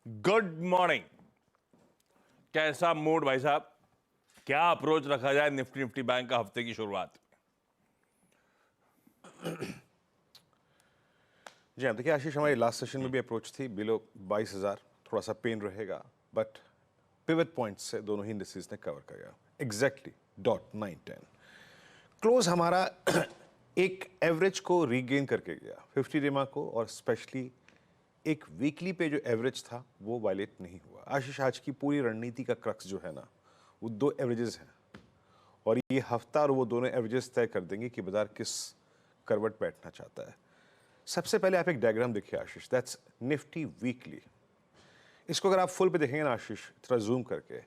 Good morning. कैसा mood भाई साहब? क्या अप्रोच रखा जाए निफ्टी निफ्टी बैंक का हफ्ते की शुरुआत? जी हाँ, देखिए आशीष, हमारी लास्ट सेशन में भी अप्रोच थी बिलो 22,000, थोड़ा सा पेन रहेगा, बट पिवट पॉइंट से दोनों ही इंडिसेस ने कवर किया एग्जैक्टली डॉट 910। क्लोज हमारा एक एवरेज को रीगेन करके गया 50 डेमा को, और स्पेशली एक वीकली पे जो एवरेज था वो वायलेट नहीं हुआ। आशीष, आज की पूरी रणनीति का क्रक्स जो है ना, वो दो एवरेजेस हैं, और ये हफ्ता और वो दोनों एवरेजेस तय कर देंगे कि बाजार किस करवट बैठना चाहता है। सबसे पहले आप एक डायग्राम देखिए आशीष, दैट्स निफ्टी वीकली। इसको अगर आप फुल पे देखेंगे ना आशीष, थोड़ा जूम करके,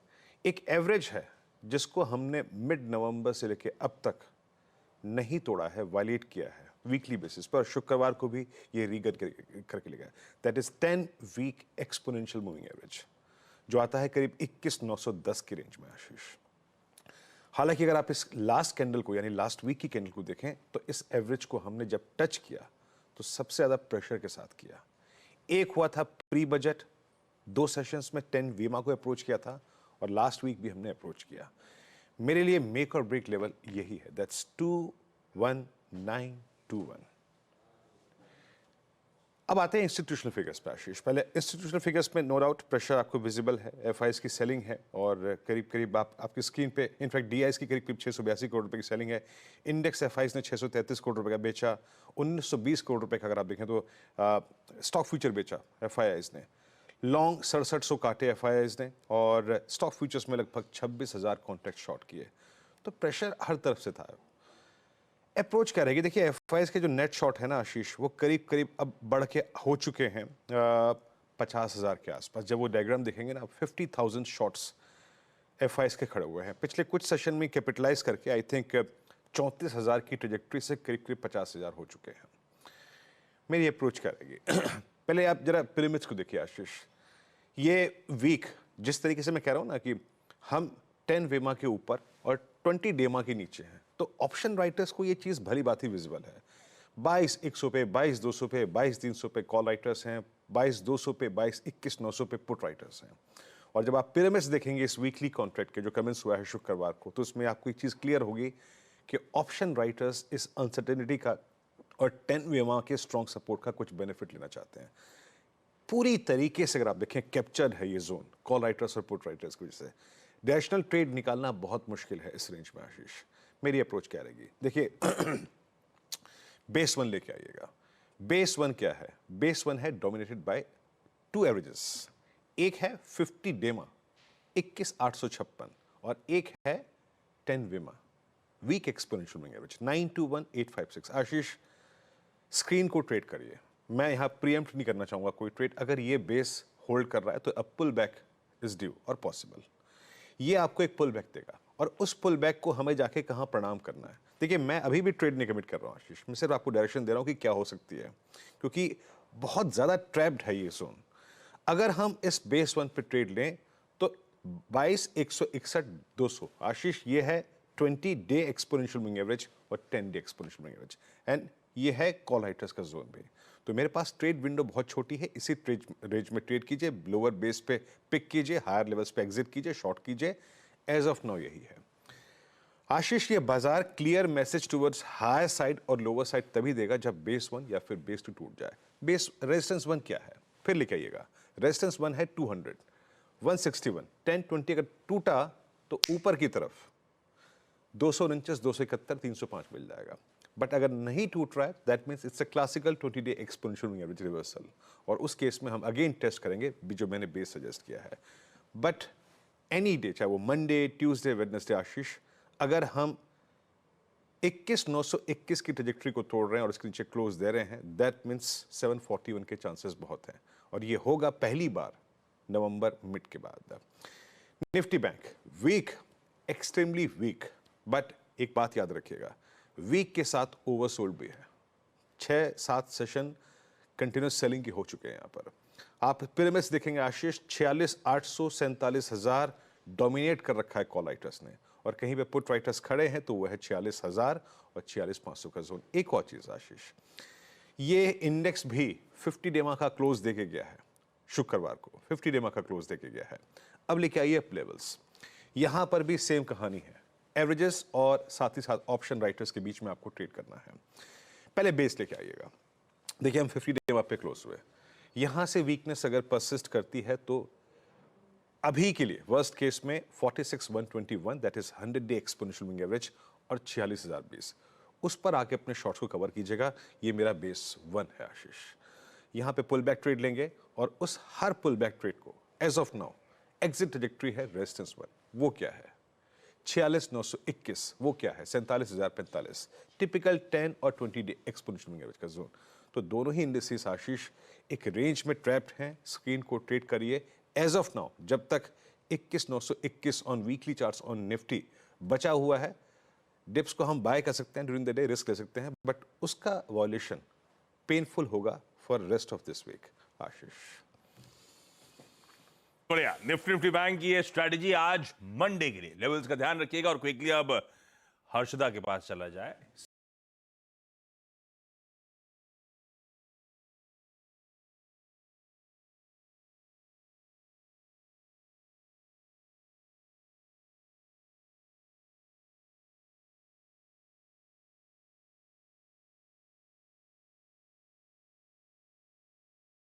एक एवरेज है जिसको हमने मिड नवंबर से लेके अब तक नहीं तोड़ा है, वायलेट किया है वीकली बेसिस पर। शुक्रवार को भी ये रीगन करके ले गया। That is 10 week exponential moving average, जो आता है करीब 21,910 की रेंज में आशीष। हालांकि अगर आप इस लास्ट कैंडल को, यानी लास्ट वीक की कैंडल को देखें, तो इस एवरेज को हमने जब टच किया तो सबसे ज्यादा प्रेशर के साथ किया। एक हुआ था प्री बजट, 2 सेशंस में 10 वीमा को अप्रोच किया था, और लास्ट वीक भी हमने अप्रोच किया। मेरे लिए मेक और ब्रेक लेवल यही है, दैट्स 21921। अब आते हैं इंस्टीट्यूशनल फिगर्स पे आशीष। पहले इंस्टीट्यूशनल फिगर्स में नो डाउट प्रेशर आपको विजिबल है, एफआईएस की सेलिंग है, और करीब करीब आपकी स्क्रीन पे इनफैक्ट डीआईएस की करीब करीब 682 करोड़ रुपए की सेलिंग है। इंडेक्स एफआईएस ने 633 करोड़ रुपए का बेचा। 1920 करोड़ रुपए का अगर आप देखें तो स्टॉक फ्यूचर बेचा एफआईआईस ने। लॉन्ग 6700 काटे एफआईआईस ने, और स्टॉक फ्यूचर्स में लगभग 26,000 कॉन्ट्रैक्ट शॉर्ट किए। तो प्रेशर हर तरफ से था। अप्रोच क्या रहेगी? देखिए एफआईएस के जो नेट शॉट है ना आशीष, वो करीब करीब अब बढ़ के हो चुके हैं 50,000 के आसपास। जब वो डायग्राम देखेंगे ना, 50,000 शॉट्स एफआईएस के खड़े हुए हैं। पिछले कुछ सेशन में कैपिटलाइज करके आई थिंक 34,000 की ट्रेजेक्ट्री से करीब करीब 50,000 हो चुके हैं। मेरी अप्रोच क्या रहेगी? पहले आप जरा पिरामिड्स को देखिए आशीष। ये वीक जिस तरीके से मैं कह रहा हूँ ना कि हम 10 वेमा के ऊपर और 20 डेमा के नीचे हैं, तो ऑप्शन राइटर्स को ये चीज़ भली बात ही विजिबल है। 22,100 पे, 22,200 पे, 22,300 पे कॉल राइटर्स हैं, 22,200 पे, 22,21,900 पे पुट राइटर्स हैं। और जब आप पिरामिड्स देखेंगे इस वीकली कॉन्ट्रैक्ट के जो कमेंट्स हुआ है शुक्रवार को, तो उसमें आपको एक चीज़ क्लियर होगी कि ऑप्शन राइटर्स इस अनसर्टेनिटी का और 10 वेमा के स्ट्रॉन्ग सपोर्ट का कुछ बेनिफिट लेना चाहते हैं। पूरी तरीके से अगर आप देखें कैप्चर्ड है ये जोन कॉल राइटर्स और पुट राइटर्स की वजह से। डायरेक्शनल ट्रेड निकालना बहुत मुश्किल है इस रेंज में आशीष। मेरी अप्रोच क्या रहेगी? देखिए बेस वन लेके आइएगा। बेस वन क्या है? बेस वन है डोमिनेटेड बाय 2 एवरेजेस। एक है 50 डेमा 21,856, और एक है 10 वेमा वीक एक्सपोनेंशियल मूविंग एवरेज 921856। आशीष, स्क्रीन को ट्रेड करिए। मैं यहां प्रीएम्प्ट नहीं करना चाहूंगा कोई ट्रेड। अगर ये बेस होल्ड कर रहा है तो अ पुल बैक इज ड्यू और पॉसिबल। ये आपको एक पुल बैक देगा, और उस पुल बैक को हमें जाके कहां प्रणाम करना है? देखिए मैं अभी भी ट्रेड नहीं कमिट कर रहा हूं आशीष, मैं सिर्फ आपको डायरेक्शन दे रहा हूं कि क्या हो सकती है, क्योंकि बहुत ज्यादा ट्रैप्ड है ये जोन। अगर हम इस बेस वन पे ट्रेड लें तो 22,161,200 आशीष, ये है 20 डे एक्सपोनेंशियल मूविंग एवरेज और 10 day exponential moving average, and ये है कॉल राइटर्स का जोन भी। तो मेरे पास ट्रेड विंडो बहुत छोटी है, इसी ट्रेड रेंज में ट्रेड कीजिए, लोअर बेस पे पिक कीजिए, हायर लेवल्स पे एग्जिट कीजिए, शॉर्ट कीजिए। एज ऑफ नाउ यही है आशीष। ये बाजार clear message towards higher side और लोअर साइड तभी देगा जब बेस वन या फिर बेस टू टूट जाए। बेस रेजिस्टेंस वन क्या है फिर लिख आइएगा। रेजिस्टेंस वन है 200, 161, 1020 अगर टूटा तो ऊपर की तरफ 249, 271, 305 मिल जाएगा। बट अगर नहीं टूट रहा है, that means it's a classical 20 day exponential moving average reversal, और उस केस में हम अगेन टेस्ट करेंगे जो मैंने बेस सजेस्ट किया है। बट एनी डे, चाहे वो मंडे, ट्यूसडे, वेडनेसडे आशीष, अगर हम 21,921 की ट्रेजेक्ट्री को तोड़ रहे हैं और इसके नीचे क्लोज दे रहे हैं, दैट मीन्स 741 के चांसेस बहुत हैं, और ये होगा पहली बार नवंबर मिड के बाद। Nifty bank weak, extremely weak, but एक बात याद रखिएगा, वीक के साथ ओवरसोल्ड भी है। 6-7 सेशन कंटिन्यूस सेलिंग की हो चुके हैं। यहाँ पर आप पिरामिड्स देखेंगे आशीष, 46,800, 47,000 डोमिनेट कर रखा है कॉल राइटर्स ने, और कहीं पे पुट राइटर्स खड़े हैं तो वह है 46,000 और 46,500 का जोन। एक और चीज आशीष, ये इंडेक्स भी 50 डेमा का क्लोज देके गया है। शुक्रवार को 50 डे का क्लोज देके गया है। अब लेके आइए अप लेवल्स। यहां पर भी सेम कहानी है, एवरेजेस और साथ ही साथ ऑप्शन राइटर्स के बीच में आपको ट्रेड करना है। पहले बेस लेके आइएगा। देखिए हम 50 डे पे क्लोज हुए, यहां से वीकनेस अगर परसिस्ट करती है तो अभी के लिए वर्स्ट केस में 46,121 that is 100 day exponential moving average और 46,020 उस पर आके अपने शॉर्ट्स को कवर कीजिएगा। ये मेरा बेस 1 है आशीष। यहां पे पुल बैक ट्रेड लेंगे और उस हर पुल बैक ट्रेड को as of now exit trajectory है रेजिस्टेंस 1, वो क्या है 46,921, वो क्या है 47,045, टिपिकल 10 और 20 डे एक्सपोनेंशियल मूविंग एवरेज का जोन। तो दोनों ही इंडिसेस आशीष एक रेंज में ट्रैप्ड हैं, स्क्रीन को ट्रेड करिए एज ऑफ नाउ। जब तक 21,921 on weekly charts on Nifty बचा हुआ है, डिप्स को हम बाय कर सकते हैं ड्यूरिंग द डे, रिस्क ले सकते हैं, बट उसका वॉल्यूशन पेनफुल होगा for rest of this week Ashish. बढ़िया, निफ्टी बैंक की ये स्ट्रेटजी आज मंडे के लिए। लेवल्स का ध्यान रखिएगा और क्विकली अब हर्षदा के पास चला जाए।